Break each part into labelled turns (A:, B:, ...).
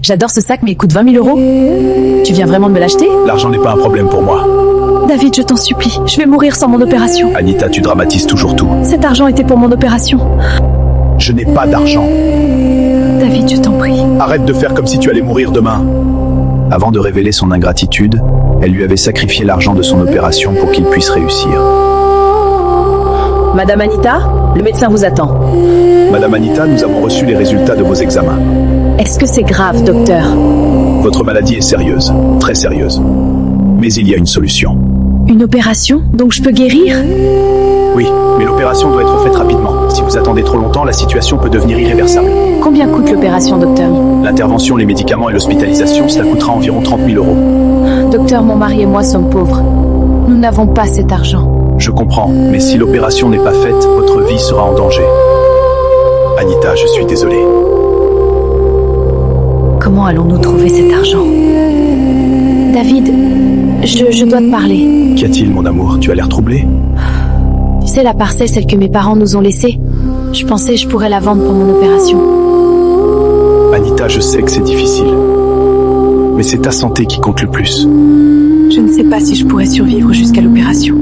A: J'adore ce sac, mais il coûte 20 000 euros. Tu viens vraiment de me l'acheter?
B: L'argent n'est pas un problème pour moi.
A: David, je t'en supplie. Je vais mourir sans mon opération.
B: Anita, tu dramatises toujours tout.
A: Cet argent était pour mon opération.
B: Je n'ai pas d'argent.
A: David, je t'en prie.
B: Arrête de faire comme si tu allais mourir demain. Avant de révéler son ingratitude, elle lui avait sacrifié l'argent de son opération pour qu'il puisse réussir.
A: Madame Anita, le médecin vous attend.
B: Madame Anita, nous avons reçu les résultats de vos examens.
A: Est-ce que c'est grave, docteur?
B: Votre maladie est sérieuse, très sérieuse. Mais il y a une solution.
A: Une opération? Donc je peux guérir?
B: Oui, mais l'opération doit être faite rapidement. Si vous attendez trop longtemps, la situation peut devenir irréversible.
A: Combien coûte l'opération, docteur?
B: L'intervention, les médicaments et l'hospitalisation, cela coûtera environ 30 000 euros.
A: Docteur, mon mari et moi sommes pauvres. Nous n'avons pas cet argent.
B: Je comprends, mais si l'opération n'est pas faite, votre vie sera en danger. Anita, je suis désolé.
A: Comment allons-nous trouver cet argent? David, je dois te parler.
B: Qu'y a-t-il, mon amour? Tu as l'air troublé?
A: Tu sais la parcelle, celle que mes parents nous ont laissée? Je pensais que je pourrais la vendre pour mon opération.
B: Anita, je sais que c'est difficile. Mais c'est ta santé qui compte le plus.
A: Je ne sais pas si je pourrais survivre jusqu'à l'opération.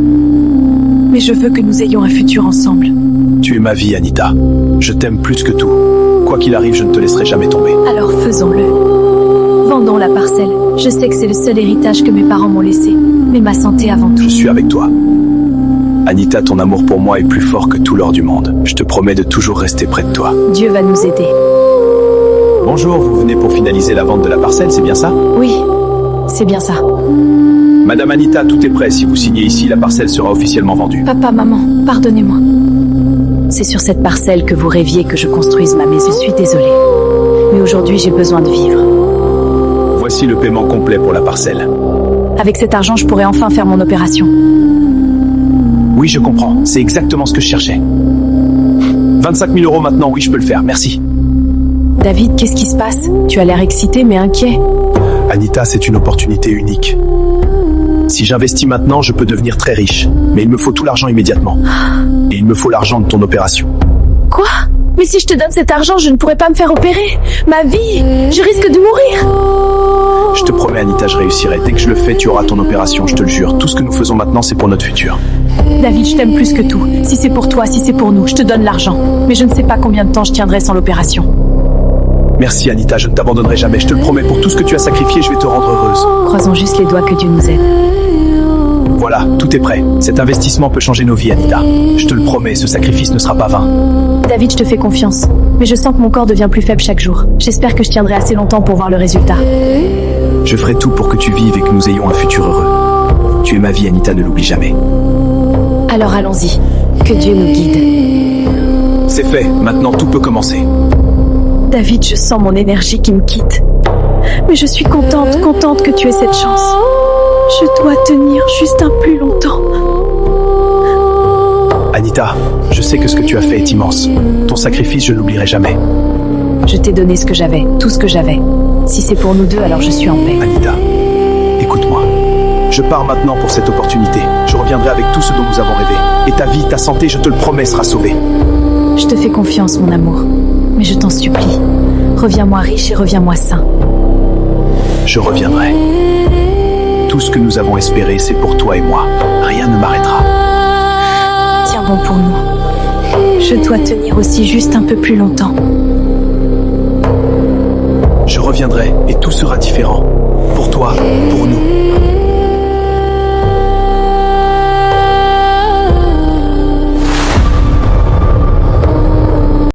A: Mais je veux que nous ayons un futur ensemble.
B: Tu es ma vie, Anita. Je t'aime plus que tout. Quoi qu'il arrive, je ne te laisserai jamais tomber.
A: Alors faisons-le. Vendons la parcelle. Je sais que c'est le seul héritage que mes parents m'ont laissé. Mais ma santé avant tout.
B: Je suis avec toi. Anita, ton amour pour moi est plus fort que tout l'or du monde. Je te promets de toujours rester près de toi.
A: Dieu va nous aider.
B: Bonjour, vous venez pour finaliser la vente de la parcelle, c'est bien ça?
A: Oui, c'est bien ça.
B: Madame Anita, tout est prêt. Si vous signez ici, la parcelle sera officiellement vendue.
A: Papa, maman, pardonnez-moi. C'est sur cette parcelle que vous rêviez que je construise ma maison. Je suis désolée. Mais aujourd'hui, j'ai besoin de vivre.
B: Voici le paiement complet pour la parcelle.
A: Avec cet argent, je pourrais enfin faire mon opération.
B: Oui, je comprends. C'est exactement ce que je cherchais. 25 000 euros maintenant, oui, je peux le faire. Merci.
A: David, qu'est-ce qui se passe? Tu as l'air excité, mais inquiet.
B: Anita, c'est une opportunité unique. Si j'investis maintenant, je peux devenir très riche. Mais il me faut tout l'argent immédiatement. Et il me faut l'argent de ton opération.
A: Quoi? Mais si je te donne cet argent, je ne pourrai pas me faire opérer. Ma vie, je risque de mourir.
B: Je te promets, Anita, je réussirai. Dès que je le fais, tu auras ton opération, je te le jure. Tout ce que nous faisons maintenant, c'est pour notre futur.
A: David, je t'aime plus que tout. Si c'est pour toi, si c'est pour nous, je te donne l'argent. Mais je ne sais pas combien de temps je tiendrai sans l'opération.
B: Merci, Anita, je ne t'abandonnerai jamais. Je te le promets, pour tout ce que tu as sacrifié, je vais te rendre heureuse.
A: Croisons juste les doigts que Dieu nous aide.
B: Voilà, tout est prêt. Cet investissement peut changer nos vies, Anita. Je te le promets, ce sacrifice ne sera pas vain.
A: David, je te fais confiance. Mais je sens que mon corps devient plus faible chaque jour. J'espère que je tiendrai assez longtemps pour voir le résultat.
B: Je ferai tout pour que tu vives et que nous ayons un futur heureux. Tu es ma vie, Anita, ne l'oublie jamais.
A: Alors allons-y. Que Dieu nous guide.
B: C'est fait, maintenant tout peut commencer.
A: David, je sens mon énergie qui me quitte. Mais je suis contente que tu aies cette chance. Je dois tenir juste un plus longtemps.
B: Anita, je sais que ce que tu as fait est immense. Ton sacrifice, je ne l'oublierai jamais.
A: Je t'ai donné ce que j'avais, tout ce que j'avais. Si c'est pour nous deux, alors je suis en paix.
B: Anita, écoute-moi. Je pars maintenant pour cette opportunité. Je reviendrai avec tout ce dont nous avons rêvé. Et ta vie, ta santé, je te le promets, sera sauvée.
A: Je te fais confiance, mon amour. Mais je t'en supplie. Reviens-moi riche et reviens-moi sain.
B: Je reviendrai. Tout ce que nous avons espéré, c'est pour toi et moi. Rien ne m'arrêtera.
A: Tiens bon pour nous. Je dois tenir aussi juste un peu plus longtemps.
B: Je reviendrai et tout sera différent.